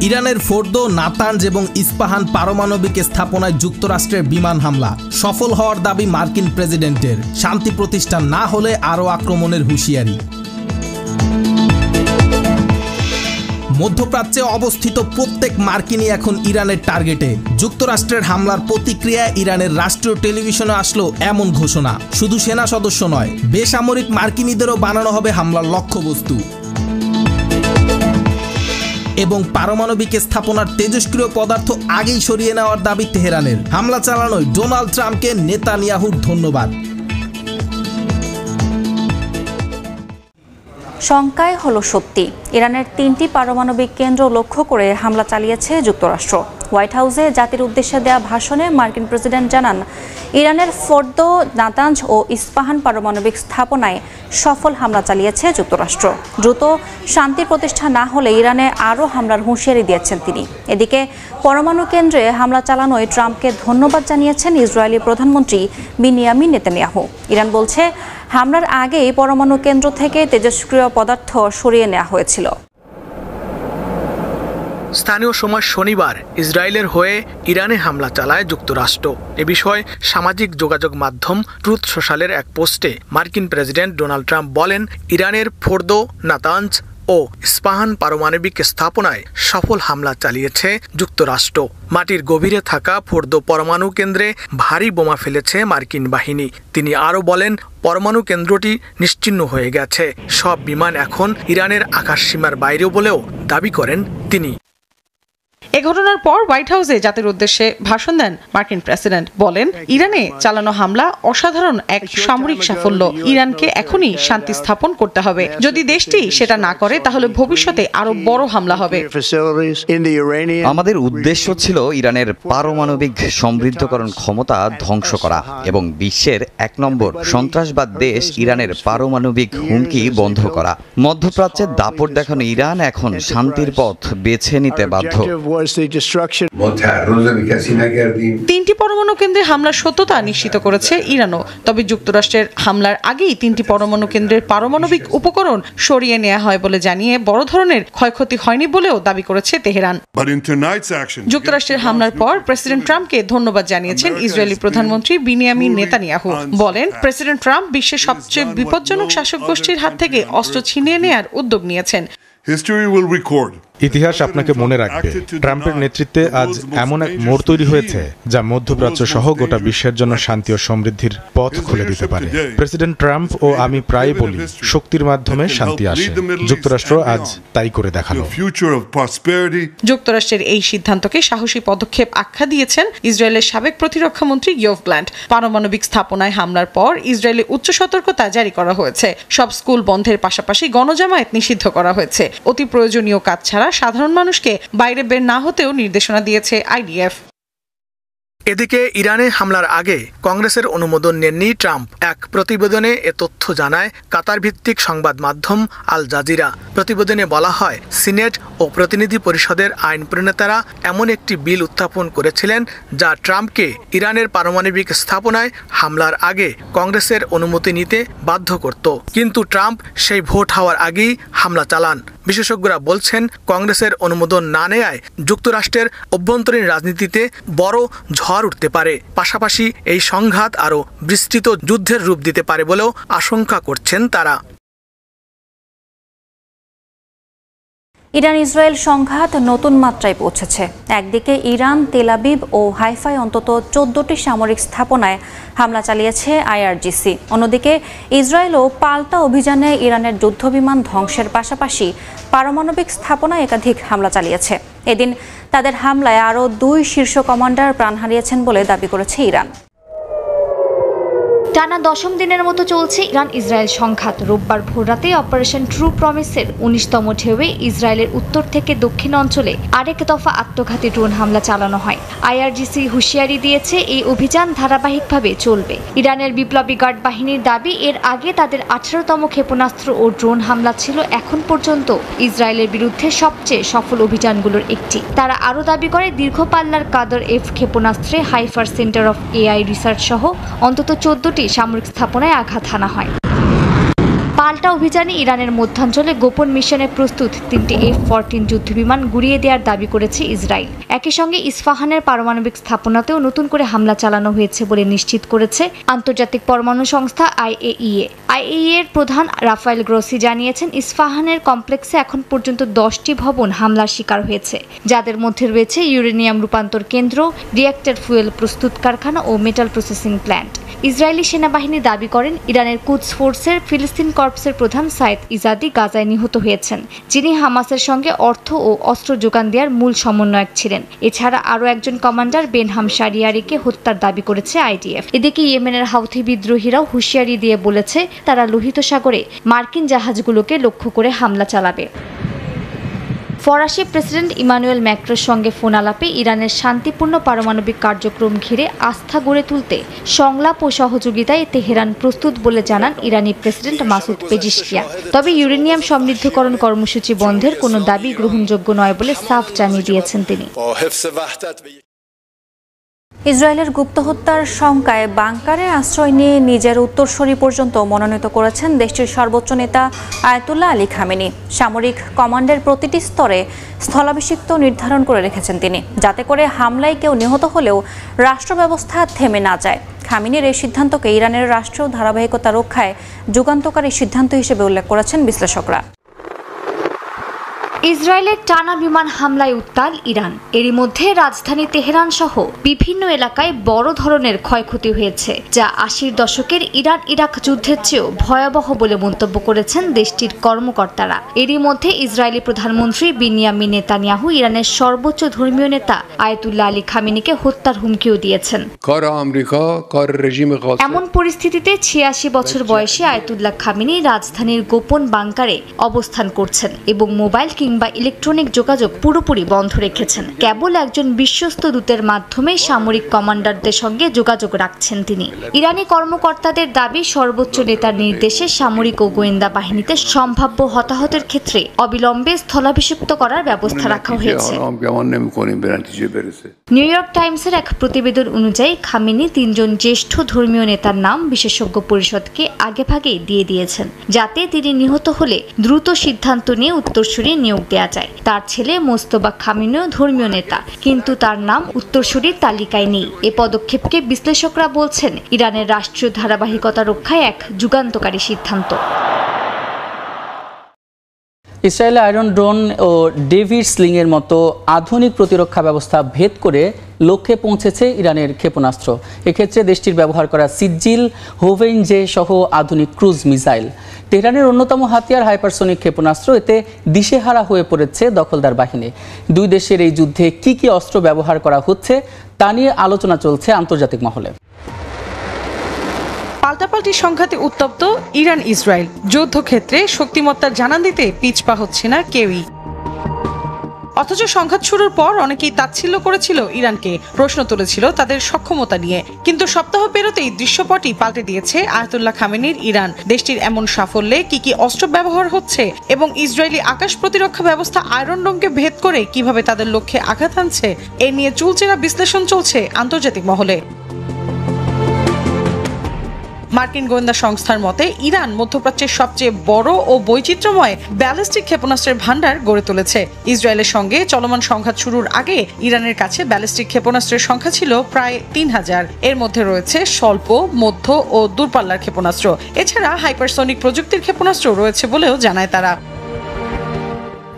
ইরানের Fordow, Natanz এবং ইস্পাহান পারমাণবিক স্থাপনায় যুক্তরাষ্ট্রের বিমান হামলা সফল হওয়ার দাবি মার্কিন প্রেসিডেন্টের। শান্তি প্রতিষ্ঠা না হলে আরও আক্রমণের হুঁশিয়ারি। মধ্যপ্রাচ্যে অবস্থিত প্রত্যেক মার্কিনই এখন ইরানের টার্গেটে। যুক্তরাষ্ট্রের হামলার প্রতিক্রিয়ায় ইরানের রাষ্ট্রীয় টেলিভিশনে আসলো এমন ঘোষণা। শুধু সেনা সদস্য নয়, বেসামরিক মার্কিনীদেরও বানানো হবে হামলার লক্ষ্যবস্তু। এবং পারমাণবিক স্থাপনার তেজস্ক্রিয় পদার্থ আগেই সরিয়ে নেওয়ার দাবি তেহরানের। হামলা চালানোয় ডোনাল্ড ট্রাম্পকে নেতানিয়াহুর ধন্যবাদ। শঙ্কায় হলো সত্যি। ইরানের 3টি পারমাণবিক কেন্দ্র লক্ষ্য করে হামলা চালিয়েছে যুক্তরাষ্ট্র। হোয়াইট হাউসে জাতির উদ্দেশ্যে দেওয়া ভাষণে মার্কিন প্রেসিডেন্ট জানান, ইরানের ফোর্দো, নাতানজ ও ইস্পাহান পারমাণবিক স্থাপনায় সফল হামলা চালিয়েছে যুক্তরাষ্ট্র। দ্রুত শান্তি প্রতিষ্ঠা না হলে ইরানে আরও হামলার হুঁশিয়ারি দিয়েছেন তিনি। এদিকে পরমাণু কেন্দ্রে হামলা চালানোয় ট্রাম্পকে ধন্যবাদ জানিয়েছেন ইসরায়েলি প্রধানমন্ত্রী বিনিয়ামিন নেতানিয়াহু। ইরান বলছে, হামলার আগেই পরমাণু কেন্দ্র থেকে তেজস্ক্রিয় পদার্থ সরিয়ে নেওয়া হয়েছিল। স্থানীয় সময় শনিবার ইসরায়েলের হয়ে ইরানে হামলা চালায় যুক্তরাষ্ট্র। এ বিষয়ে সামাজিক যোগাযোগ মাধ্যম ট্রুথ সোশ্যালের এক পোস্টে মার্কিন প্রেসিডেন্ট ডোনাল্ড ট্রাম্প বলেন, ইরানের ফোর্দো, নাতানজ ও ইস্পাহান পারমাণবিক স্থাপনায় সফল হামলা চালিয়েছে যুক্তরাষ্ট্র। মাটির গভীরে থাকা ফোর্দো পরমাণু কেন্দ্রে ভারী বোমা ফেলেছে মার্কিন বাহিনী। তিনি আরও বলেন, পরমাণু কেন্দ্রটি নিশ্চিহ্ন হয়ে গেছে। সব বিমান এখন ইরানের আকাশসীমার বাইরেও বলেও দাবি করেন তিনি। এ ঘটনার পর হোয়াইট হাউসে জাতির উদ্দেশ্যে ভাষণ দেন মার্কিন প্রেসিডেন্ট। বলেন, ইরানে চালানো হামলা অসাধারণ এক সামরিক সাফল্য। ইরানকে এখনই শান্তি স্থাপন করতে হবে। যদি দেশটি সেটা না করে তাহলে ভবিষ্যতে আরো বড় হামলা হবে। আমাদের উদ্দেশ্য ছিল ইরানের পারমাণবিক সমৃদ্ধকরণ ক্ষমতা ধ্বংস করা এবং বিশ্বের 1 নম্বর সন্ত্রাসবাদ দেশ ইরানের পারমাণবিক হুমকি বন্ধ করা। মধ্যপ্রাচ্যের দাপট দেখানো ইরান এখন শান্তির পথ বেছে নিতে বাধ্য। 3টি পরমাণু কেন্দ্রে হামলার সত্যতা নিশ্চিত করেছে ইরানও। তবে যুক্তরাষ্ট্রের হামলার আগেই 3টি পরমাণু কেন্দ্রের পারমাণবিক উপকরণ সরিয়ে নেওয়া হয় বলে জানিয়ে বড় ধরনের ক্ষয়ক্ষতি হয়নি বলেও দাবি করেছে তেহরান। যুক্তরাষ্ট্রের হামলার পর প্রেসিডেন্ট ট্রাম্পকে ধন্যবাদ জানিয়েছেন ইসরায়েলি প্রধানমন্ত্রী বিনিয়ামিন নেতানিয়াহু। বলেন, প্রেসিডেন্ট ট্রাম্প বিশ্বের সবচেয়ে বিপজ্জনক শাসক গোষ্ঠীর হাত থেকে অস্ত্র ছিনিয়ে নেওয়ার উদ্যোগ নিয়েছেন। ইতিহাস আপনাকে মনে রাখবে। ট্রাম্পের নেতৃত্বে আজ এমন এক মোড় তৈরি হয়েছে যা মধ্যপ্রাচ্য সহ গোটা বিশ্বের জন্য শান্তি ও সমৃদ্ধির পথ খুলে দিতে পারে। প্রেসিডেন্ট ট্রাম্প ও আমি প্রায় বলি, শক্তির মাধ্যমে শান্তি আসে। যুক্তরাষ্ট্র আজ তাই করে দেখালো। যুক্তরাষ্ট্রের এই সিদ্ধান্তকে সাহসী পদক্ষেপ আখ্যা দিয়েছেন ইসরায়েলের সাবেক প্রতিরক্ষা মন্ত্রী ইয়োভ গ্ল্যান্ট। পারমাণবিক স্থাপনায় হামলার পর ইসরায়েলে উচ্চ সতর্কতা জারি করা হয়েছে। সব স্কুল বন্ধের পাশাপাশি গণজামায়াত নিষিদ্ধ করা হয়েছে। অতি প্রয়োজনীয় কাজ ছাড়া সাধারণ মানুষকে বাইরে বের না হতেও নির্দেশনা দিয়েছে আইডিএফ। এদিকে ইরানে হামলার আগে কংগ্রেসের অনুমোদন নেননি ট্রাম্প। এক প্রতিবেদনে এ তথ্য জানায় কাতার ভিত্তিক সংবাদ মাধ্যম আল জাজিরা। প্রতিবেদনে বলা হয়, সিনেট ও প্রতিনিধি পরিষদের আইন প্রণেতারা এমন একটি বিল উত্থাপন করেছিলেন যা ট্রাম্পকে ইরানের পারমাণবিক স্থাপনায় হামলার আগে কংগ্রেসের অনুমতি নিতে বাধ্য করত। কিন্তু ট্রাম্প সেই ভোট হওয়ার আগেই হামলা চালান। বিশেষজ্ঞরা বলছেন, কংগ্রেসের অনুমোদন না নেয়ায় যুক্তরাষ্ট্রের অভ্যন্তরীণ রাজনীতিতে বড় ঝড় উঠতে পারে। পাশাপাশি এই সংঘাত আরও বিস্তৃত যুদ্ধের রূপ দিতে পারে বলেও আশঙ্কা করছেন তারা। ইরান ইসরায়েল সংঘাত নতুন মাত্রায় পৌঁছেছে। একদিকে ইরান তেল আবিব ও হাইফায় অন্তত 14টি সামরিক স্থাপনায় হামলা চালিয়েছে আইআরজিসি। অন্যদিকে ইসরায়েলও পাল্টা অভিযানে ইরানের যুদ্ধবিমান ধ্বংসের পাশাপাশি পারমাণবিক স্থাপনায় একাধিক হামলা চালিয়েছে। এদিন তাদের হামলায় আরও 2 শীর্ষ কমান্ডার প্রাণ হারিয়েছেন বলে দাবি করেছে ইরান। টানা 10ম দিনের মতো চলছে ইরান ইসরায়েল সংঘাত। রোববার ভোররাতে অপারেশন ট্রু প্রমিসের 19তম ঢেউয়ে ইসরায়েলের উত্তর থেকে দক্ষিণ অঞ্চলে আরেক দফা আত্মঘাতী ড্রোন হামলা চালানো হয়। আইআরজিসি হুঁশিয়ারি দিয়েছে, এই অভিযান ধারাবাহিকভাবে চলবে। ইরানের বিপ্লবী গার্ড বাহিনীর দাবি, এর আগে তাদের 18তম ক্ষেপণাস্ত্র ও ড্রোন হামলা ছিল এখন পর্যন্ত ইসরায়েলের বিরুদ্ধে সবচেয়ে সফল অভিযানগুলোর একটি। তারা আরও দাবি করে, দীর্ঘ পাল্লার কাদর এফ ক্ষেপণাস্ত্রে হাইফার সেন্টার অফ এআই রিসার্চ সহ অন্তত 14টি সামরিক স্থাপনায় আঘাত হানা হয়। পাল্টা অভিযানে ইরানের মধ্যাঞ্চলে গোপন মিশনে প্রস্তুত 3টি F-14 যুদ্ধবিমান গুড়িয়ে দেওয়ার দাবি করেছে ইসরায়েল। একই সঙ্গে ইস্পাহানের পারমাণবিক স্থাপনাতেও নতুন করে হামলা চালানো হয়েছে বলে নিশ্চিত করেছে আন্তর্জাতিক পরমাণু সংস্থা IAEA। IAEA এর প্রধান রাফায়েল গ্রোসি জানিয়েছেন, ইস্পাহানের কমপ্লেক্সে এখন পর্যন্ত 10টি ভবন হামলার শিকার হয়েছে, যাদের মধ্যে রয়েছে ইউরেনিয়াম রূপান্তর কেন্দ্র, রিঅ্যাক্টর ফুয়েল প্রস্তুত কারখানা ও মেটাল প্রসেসিং প্ল্যান্ট। ইসরায়েলি সেনাবাহিনী দাবি করেন, ইরানের কুদস ফোর্সের ফিলিস্তিন কর্পসের প্রধান সাইদ ইজাদি গাজায় নিহত হয়েছেন, যিনি হামাসের সঙ্গে অর্থ ও অস্ত্র যোগান দেওয়ার মূল সমন্বয়ক ছিলেন। এছাড়া আরও একজন কমান্ডার বেনহাম শারিয়ারিকে হত্যার দাবি করেছে IDF। এদিকে ইয়েমেনের হাউথি বিদ্রোহীরাও হুঁশিয়ারি দিয়ে বলেছে, তারা লোহিত সাগরে মার্কিন জাহাজগুলোকে লক্ষ্য করে হামলা চালাবে। ফরাসি প্রেসিডেন্ট ইমানুয়েল ম্যাক্রোর সঙ্গে ফোন আলাপে ইরানের শান্তিপূর্ণ পারমাণবিক কার্যক্রম ঘিরে আস্থা গড়ে তুলতে সংলাপ ও সহযোগিতায় তেহরান প্রস্তুত বলে জানান ইরানি প্রেসিডেন্ট মাসুদ পেজিশকিয়ান। তবে ইউরেনিয়াম সমৃদ্ধকরণ কর্মসূচি বন্ধের কোনো দাবি গ্রহণযোগ্য নয় বলে সাফ জানিয়ে দিয়েছেন তিনি। ইসরায়েলের গুপ্ত হত্যার শঙ্কায় বাংকারে আশ্রয় নিয়ে নিজের উত্তরসূরি পর্যন্ত মনোনীত করেছেন দেশটির সর্বোচ্চ নেতা আয়াতুল্লাহ আলী খামেনি। সামরিক কমান্ডের প্রতিটি স্তরে স্থলাভিষিক্ত নির্ধারণ করে রেখেছেন তিনি, যাতে করে হামলায় কেউ নিহত হলেও রাষ্ট্র ব্যবস্থা থেমে না যায়। খামেনির এই সিদ্ধান্তকে ইরানের রাষ্ট্রীয় ধারাবাহিকতা রক্ষায় যুগান্তকারী সিদ্ধান্ত হিসেবে উল্লেখ করেছেন বিশ্লেষকরা। ইসরায়েলের টানা বিমান হামলায় উত্তাল ইরান। এরই মধ্যে রাজধানী তেহরান সহ বিভিন্ন এলাকায় বড় ধরনের ক্ষয়ক্ষতি হয়েছে, যা 80-র দশকের ইরান ইরাক যুদ্ধের চেয়েও ভয়াবহ বলে মন্তব্য করেছেন দেশটির কর্মকর্তারা। এরই মধ্যে ইসরায়েলি প্রধানমন্ত্রী বিনিয়ামিন নেতানিয়াহু ইরানের সর্বোচ্চ ধর্মীয় নেতা আয়াতুল্লাহ আলী খামেনিকে হত্যার হুমকিও দিয়েছেন। এমন পরিস্থিতিতে 86 বছর বয়সী আয়াতুল্লাহ খামেনি রাজধানীর গোপন বাংকারে অবস্থান করছেন এবং মোবাইল বা ইলেকট্রনিক যোগাযোগ পুরোপুরি বন্ধ রেখেছেন। কেবল একজন বিশ্বস্ত দূতের মাধ্যমে সামরিক কমান্ডারদের সঙ্গে যোগাযোগ রাখছেন তিনি। ইরানি কর্মকর্তাদের দাবি, সর্বোচ্চ নেতার নির্দেশে সামরিক ও গোয়েন্দা বাহিনীতে সম্ভাব্য হতাহতের ক্ষেত্রে অবিলম্বে স্থলাভিষিক্ত করার ব্যবস্থা রাখা হয়েছে। নিউ ইয়র্ক টাইমসের এক প্রতিবেদন অনুযায়ী খামেনি 3 জন জ্যেষ্ঠ ধর্মীয় নেতার নাম বিশেষজ্ঞ পরিষদকে আগেভাগেই দিয়ে দিয়েছেন, যাতে তিনি নিহত হলে দ্রুত সিদ্ধান্ত নিয়ে উত্তরসূরি নিয়োগ দেয়া যায়। তার ছেলে মোস্তফা খামেনিও ধর্মীয় নেতা, কিন্তু তার নাম উত্তরসূরির তালিকায় নেই। এ পদক্ষেপকে বিশ্লেষকরা বলছেন ইরানের রাষ্ট্রীয় ধারাবাহিকতা রক্ষায় এক যুগান্তকারী সিদ্ধান্ত। ইসরায়েলে আয়রন ড্রোন ও ডেভিড স্লিংয়ের মতো আধুনিক প্রতিরক্ষা ব্যবস্থা ভেদ করে লক্ষ্যে পৌঁছেছে ইরানের ক্ষেপণাস্ত্র। এক্ষেত্রে দেশটির ব্যবহার করা সিজিল, হোভেইনজে সহ আধুনিক ক্রুজ মিসাইল। তেহরানের অন্যতম হাতিয়ার হাইপারসোনিক ক্ষেপণাস্ত্র, এতে দিশেহারা হয়ে পড়েছে দখলদার বাহিনী। দুই দেশের এই যুদ্ধে কি কি অস্ত্র ব্যবহার করা হচ্ছে তা নিয়ে আলোচনা চলছে আন্তর্জাতিক মহলে। পাল্টাপাল্টি সংঘাতে উত্তপ্ত ইরান ইসরায়েল। যুদ্ধক্ষেত্রে শক্তিমত্তার জানান দিতে পিছপা হচ্ছে না কেউই। অথচ সংঘাত শুরুর পর অনেকেই তাচ্ছিল্য করেছিল ইরানকে, প্রশ্ন তুলেছিল তাদের সক্ষমতা নিয়ে। কিন্তু সপ্তাহ পেরোতেই দৃশ্যপটই পাল্টে দিয়েছে আয়াতুল্লাহ খামেনির ইরান। দেশটির এমন সাফল্যে কি কি অস্ত্র ব্যবহার হচ্ছে এবং ইসরায়েলি আকাশ প্রতিরক্ষা ব্যবস্থা আয়রন ডোমকে ভেদ করে কিভাবে তাদের লক্ষ্যে আঘাত হানছে, এ নিয়ে চুলচেরা বিশ্লেষণ চলছে আন্তর্জাতিক মহলে। মার্কিন গোয়েন্দা সংস্থার মতে ইরান মধ্যপ্রাচ্যের সবচেয়ে বড় ও বৈচিত্র্যময় ব্যালিস্টিক ক্ষেপণাস্ত্রের ভান্ডার গড়ে তুলেছে। ইসরায়েলের সঙ্গে চলমান সংঘাত শুরুর আগে ইরানের কাছে ব্যালিস্টিক ক্ষেপণাস্ত্রের সংখ্যা ছিল প্রায় 3000। এর মধ্যে রয়েছে স্বল্প, মধ্য ও দূরপাল্লার ক্ষেপণাস্ত্র। এছাড়া হাইপারসনিক প্রযুক্তির ক্ষেপণাস্ত্র রয়েছে বলেও জানায় তারা।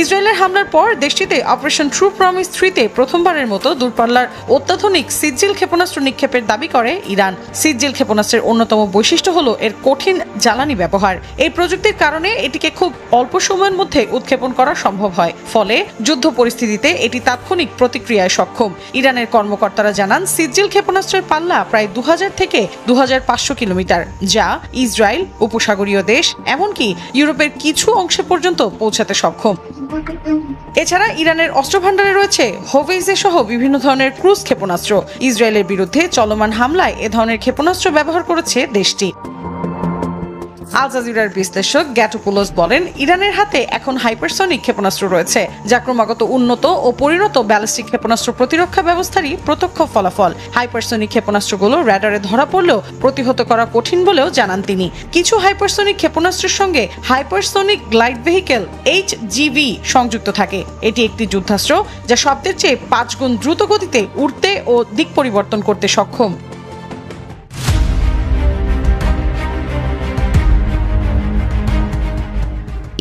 ইসরায়েলের হামলার পর দেশটিতে অপারেশন ট্রু প্রমিস 3-তে প্রথমবারের মতো দূরপাল্লার অত্যাধুনিক সিজিল ক্ষেপণাস্ত্র নিক্ষেপের দাবি করে ইরান। সিজিল ক্ষেপণাস্ত্রের অন্যতম বৈশিষ্ট্য হলো এর কঠিন জ্বালানি ব্যবহার। এই প্রযুক্তির কারণে এটিকে খুব অল্প সময়ের মধ্যে উৎক্ষেপণ করা সম্ভব হয়, ফলে যুদ্ধ পরিস্থিতিতে এটি তাৎক্ষণিক প্রতিক্রিয়ায় সক্ষম। ইরানের কর্মকর্তারা জানান, সিজিল ক্ষেপণাস্ত্রের পাল্লা প্রায় 2000 থেকে 2500 কিলোমিটার, যা ইসরায়েল, উপসাগরীয় দেশ, এমনকি ইউরোপের কিছু অংশে পর্যন্ত পৌঁছাতে সক্ষম। এছাড়া ইরানের অস্ত্রভান্ডারে রয়েছে হোভেইজে সহ বিভিন্ন ধরনের ক্রুজ ক্ষেপণাস্ত্র। ইসরায়েলের বিরুদ্ধে চলমান হামলায় এ ধরনের ক্ষেপণাস্ত্র ব্যবহার করেছে দেশটি। আল জাজিরার বিশ্লেষক গ্যাটোপুলোস বলেন, ইরানের হাতে এখন হাইপারসনিক ক্ষেপণাস্ত্র রয়েছে, যা ক্রমাগত উন্নত ও পরিণত ব্যালিস্টিক ক্ষেপণাস্ত্র প্রতিরক্ষা ব্যবস্থারই প্রত্যক্ষ ফলাফল। হাইপারসনিক ক্ষেপণাস্ত্রগুলো র্যাডারে ধরা পড়লেও প্রতিহত করা কঠিন বলেও জানান তিনি। কিছু হাইপারসনিক ক্ষেপণাস্ত্রের সঙ্গে হাইপারসনিক গ্লাইড ভেহিকেল HGV সংযুক্ত থাকে। এটি একটি যুদ্ধাস্ত্র যা শব্দের চেয়ে 5 গুণ দ্রুত গতিতে উড়তে ও দিক পরিবর্তন করতে সক্ষম।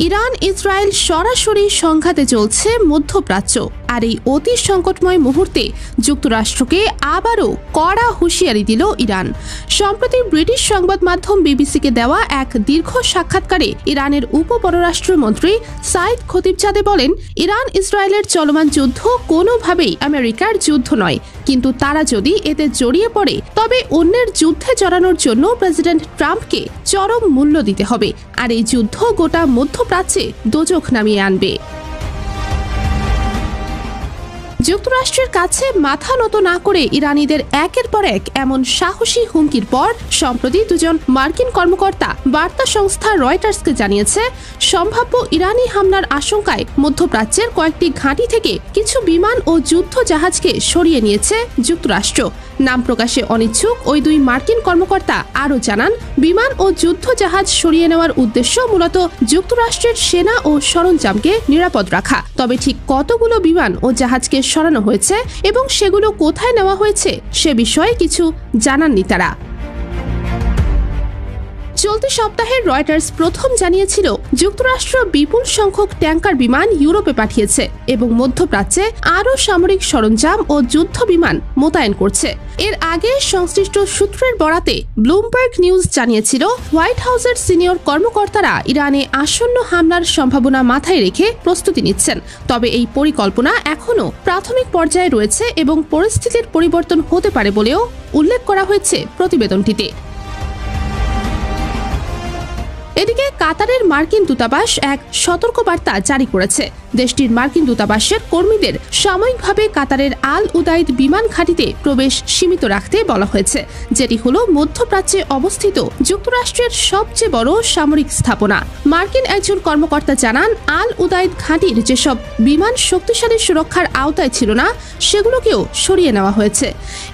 ইরান ইসরায়েল সরাসরি সংঘাতে চলছে মধ্যপ্রাচ্য, আর এই অতি সংকটময় মুহূর্তে যুক্তরাষ্ট্রকে আবারও কড়া হুঁশিয়ারি দিল ইরান। সম্প্রতি ব্রিটিশ সংবাদ মাধ্যম বিবিসিকে দেওয়া এক দীর্ঘ সাক্ষাৎকারে ইরানের উপপররাষ্ট্রমন্ত্রী সাইদ খতিবজাদে বলেন, ইরান ইসরায়েলের চলমান যুদ্ধ কোনোভাবেই আমেরিকার যুদ্ধ নয়, কিন্তু তারা যদি এতে জড়িয়ে পড়ে তবে অন্যের যুদ্ধে জড়ানোর জন্য প্রেসিডেন্ট ট্রাম্পকে চরম মূল্য দিতে হবে, আর এই যুদ্ধ গোটা মধ্যপ্রাচ্যে দোজখ নামিয়ে আনবে। যুক্তরাষ্ট্রের কাছে মাথা নত না করে ইরানিদের একের পর এক এমন সাহসী হুমকির পর সম্প্রতি দুজন মার্কিন কর্মকর্তা বার্তা সংস্থা রয়টার্সকে জানিয়েছে, সম্ভাব্য ইরানি হামলার আশঙ্কায় মধ্যপ্রাচ্যের কয়েকটি ঘাঁটি থেকে কিছু বিমান ও যুদ্ধ জাহাজকে সরিয়ে নিয়েছে যুক্তরাষ্ট্র। নাম প্রকাশে অনিচ্ছুক ওই দুই মার্কিন কর্মকর্তা আরও জানান, বিমান ও যুদ্ধ জাহাজ সরিয়ে নেওয়ার উদ্দেশ্য মূলত যুক্তরাষ্ট্রের সেনা ও সরঞ্জামকে নিরাপদ রাখা। তবে ঠিক কতগুলো বিমান ও জাহাজকে সরানো হয়েছে এবং সেগুলো কোথায় নেওয়া হয়েছে সে বিষয়ে কিছু জানাননি তারা। চলতি সপ্তাহে রয়টার্স প্রথম জানিয়েছিল, যুক্তরাষ্ট্র বিপুল সংখ্যক ট্যাঙ্কার বিমান ইউরোপে পাঠিয়েছে এবং মধ্যপ্রাচ্যে আরও সামরিক সরঞ্জাম ও যুদ্ধ বিমান মোতায়েন করছে। এর আগে সংশ্লিষ্ট সূত্রের বরাতে ব্লুমবার্গ নিউজ জানিয়েছিল, হোয়াইট হাউসের সিনিয়র কর্মকর্তারা ইরানে আসন্ন হামলার সম্ভাবনা মাথায় রেখে প্রস্তুতি নিচ্ছেন। তবে এই পরিকল্পনা এখনও প্রাথমিক পর্যায়ে রয়েছে এবং পরিস্থিতির পরিবর্তন হতে পারে বলেও উল্লেখ করা হয়েছে প্রতিবেদনটিতে। এদিকে কাতারের মার্কিন দূতাবাস এক সতর্কবার্তা জারি করেছে। দেশটির মার্কিন দূতাবাসের কর্মীদের সাময়িকভাবে কাতারের আল উদাইদ বিমান ঘাঁটিতে প্রবেশ সীমিত রাখতে বলা হয়েছে, যেটি হল মধ্যপ্রাচ্যে অবস্থিত যুক্তরাষ্ট্রের সবচেয়ে বড় সামরিক স্থাপনা। মার্কিন একজন কর্মকর্তা জানান, আল উদাইদ ঘাঁটির যেসব বিমান শক্তিশালী সুরক্ষার আওতায় ছিল না সেগুলোকেও সরিয়ে নেওয়া হয়েছে।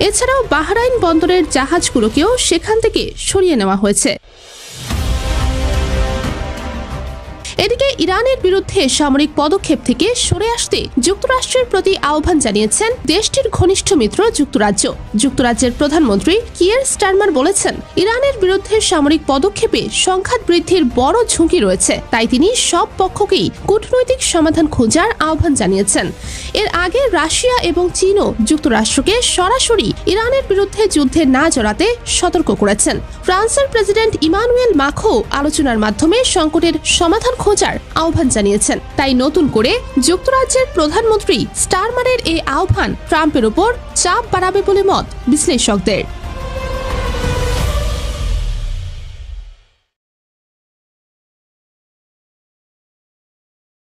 এছাড়াও বাহরাইন বন্দরের জাহাজগুলোকেও সেখান থেকে সরিয়ে নেওয়া হয়েছে। এদিকে ইরানের বিরুদ্ধে সামরিক পদক্ষেপ থেকে সরে আসতে যুক্তরাষ্ট্রের প্রতি আহ্বান জানিয়েছেন দেশটির ঘনিষ্ঠ মিত্র যুক্তরাজ্য। যুক্তরাজ্যের প্রধানমন্ত্রী কিয়ার স্টারমার বলেছেন, ইরানের বিরুদ্ধে সামরিক পদক্ষেপে সংঘাত বৃদ্ধির বড় ঝুঁকি রয়েছে, তাই তিনি সব পক্ষকেই কূটনৈতিক সমাধান খোঁজার আহ্বান জানিয়েছেন। এর আগে রাশিয়া এবং চীনও যুক্তরাষ্ট্রকে সরাসরি ইরানের বিরুদ্ধে যুদ্ধে না জড়াতে সতর্ক করেছেন। ফ্রান্সের প্রেসিডেন্ট ইমানুয়েল মাখো আলোচনার মাধ্যমে সংকটের সমাধান খোঁজার আহ্বান জানিয়েছেন। তাই নতুন করে যুক্তরাজ্যের প্রধানমন্ত্রী স্টারমারের এই আহ্বান ট্রাম্পের উপর চাপ বাড়াবে বলে মত বিশ্লেষকদের।